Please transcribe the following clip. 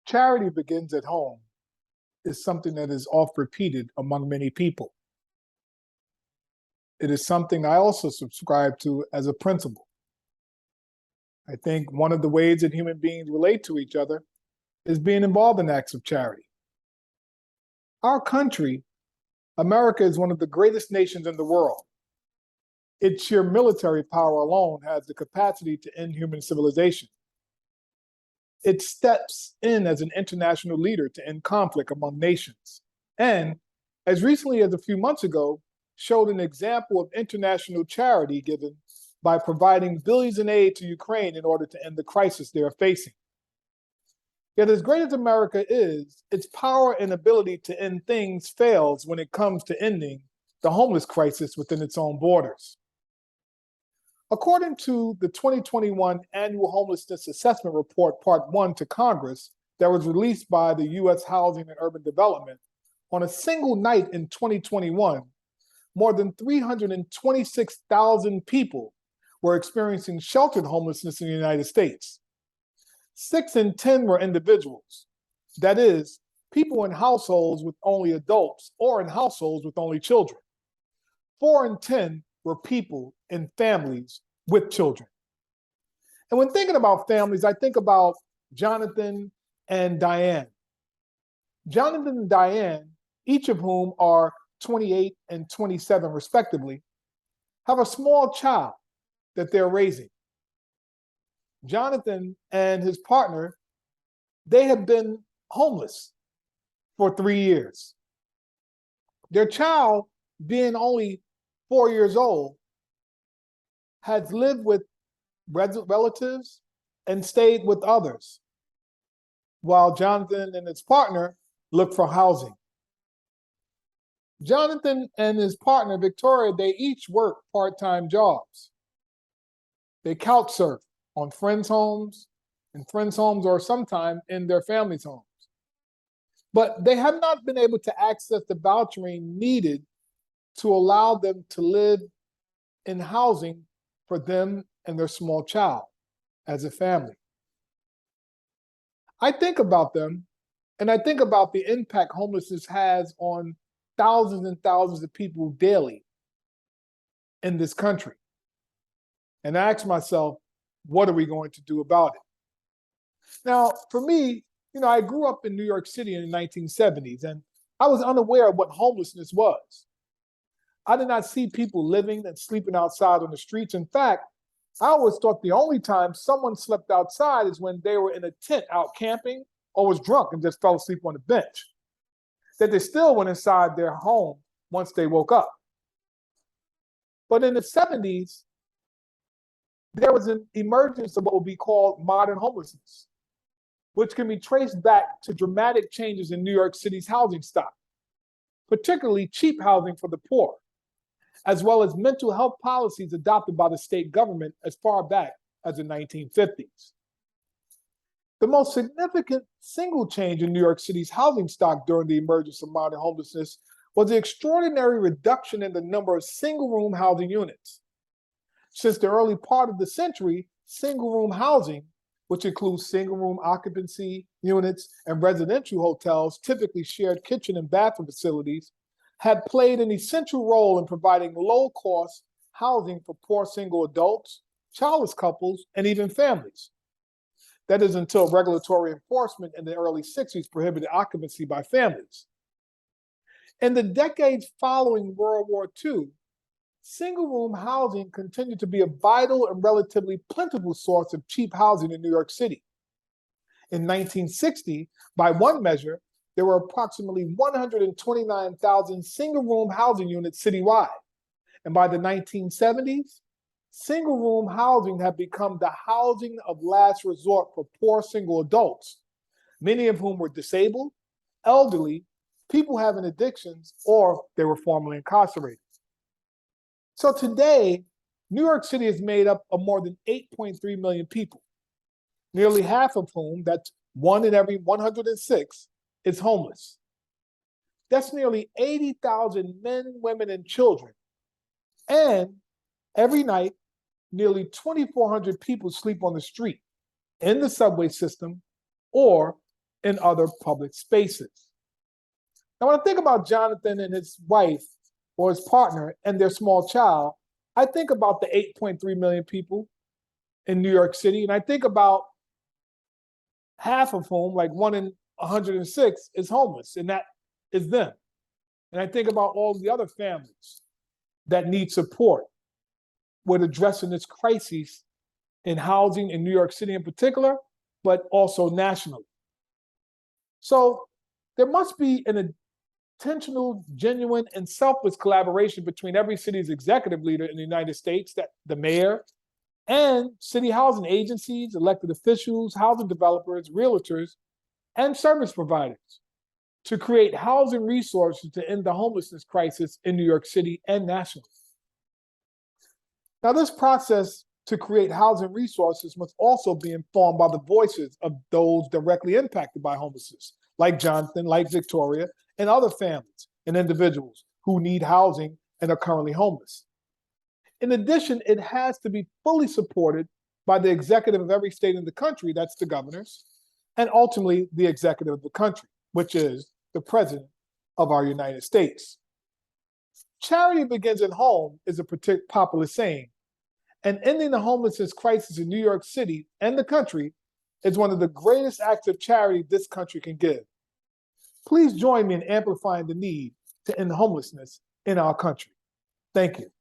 Charity begins at home is something that is oft repeated among many people. It is something I also subscribe to as a principle. I think one of the ways that human beings relate to each other is being involved in acts of charity. Our country, America, is one of the greatest nations in the world. Its sheer military power alone has the capacity to end human civilization. It steps in as an international leader to end conflict among nations. And as recently as a few months ago, showed an example of international charity given by providing billions in aid to Ukraine in order to end the crisis they are facing. Yet as great as America is, its power and ability to end things fails when it comes to ending the homeless crisis within its own borders. According to the 2021 Annual Homelessness Assessment Report, Part 1 to Congress, that was released by the U.S. Housing and Urban Development, on a single night in 2021, more than 326,000 people were experiencing sheltered homelessness in the United States. 6 in 10 were individuals. That is, people in households with only adults or in households with only children. 4 in 10 were people in families with children. And when thinking about families, I think about Jonathan and Diane. Jonathan and Diane, each of whom are 28 and 27 respectively, have a small child that they're raising. Jonathan and his partner, they have been homeless for 3 years. Their child, being only 4 years old, has lived with relatives and stayed with others, while Jonathan and his partner look for housing. Jonathan and his partner, Victoria, they each work part-time jobs. They couch surf on friends' homes, or sometimes in their families' homes. But they have not been able to access the vouchering needed to allow them to live in housing for them and their small child as a family. I think about them, and I think about the impact homelessness has on thousands and thousands of people daily in this country. And I ask myself, what are we going to do about it? Now, for me, I grew up in New York City in the 1970s, and I was unaware of what homelessness was. I did not see people living and sleeping outside on the streets. In fact, I always thought the only time someone slept outside is when they were in a tent out camping or was drunk and just fell asleep on the bench. That they still went inside their home once they woke up. But in the 70s, there was an emergence of what would be called modern homelessness, which can be traced back to dramatic changes in New York City's housing stock, particularly cheap housing for the poor, as well as mental health policies adopted by the state government as far back as the 1950s. The most significant single change in New York City's housing stock during the emergence of modern homelessness was the extraordinary reduction in the number of single-room housing units. Since the early part of the century, single-room housing, which includes single-room occupancy units and residential hotels, typically shared kitchen and bathroom facilities, had played an essential role in providing low-cost housing for poor single adults, childless couples, and even families. That is until regulatory enforcement in the early 60s prohibited occupancy by families. In the decades following World War II, single-room housing continued to be a vital and relatively plentiful source of cheap housing in New York City. In 1960, by one measure, there were approximately 129,000 single-room housing units citywide. And by the 1970s, single-room housing had become the housing of last resort for poor single adults, many of whom were disabled, elderly, people having addictions, or they were formerly incarcerated. So today, New York City is made up of more than 8.3 million people, nearly half of whom, that's 1 in every 106, is homeless. That's nearly 80,000 men, women, and children. And every night, nearly 2,400 people sleep on the street, in the subway system, or in other public spaces. Now, when I think about Jonathan and his wife or his partner and their small child, I think about the 8.3 million people in New York City, and I think about half of whom, like 1 in 106, is homeless, and that is them. And I think about all the other families that need support with addressing this crisis in housing in New York City in particular, but also nationally. So there must be an intentional, genuine, and selfless collaboration between every city's executive leader in the United States, that the mayor, and city housing agencies, elected officials, housing developers, realtors, and service providers to create housing resources to end the homelessness crisis in New York City and nationally. Now, this process to create housing resources must also be informed by the voices of those directly impacted by homelessness, like Jonathan, like Victoria, and other families and individuals who need housing and are currently homeless. In addition, it has to be fully supported by the executive of every state in the country, that's the governors, and ultimately the executive of the country, which is the president of our United States. Charity begins at home is a popular saying, and ending the homelessness crisis in New York City and the country is one of the greatest acts of charity this country can give. Please join me in amplifying the need to end homelessness in our country. Thank you.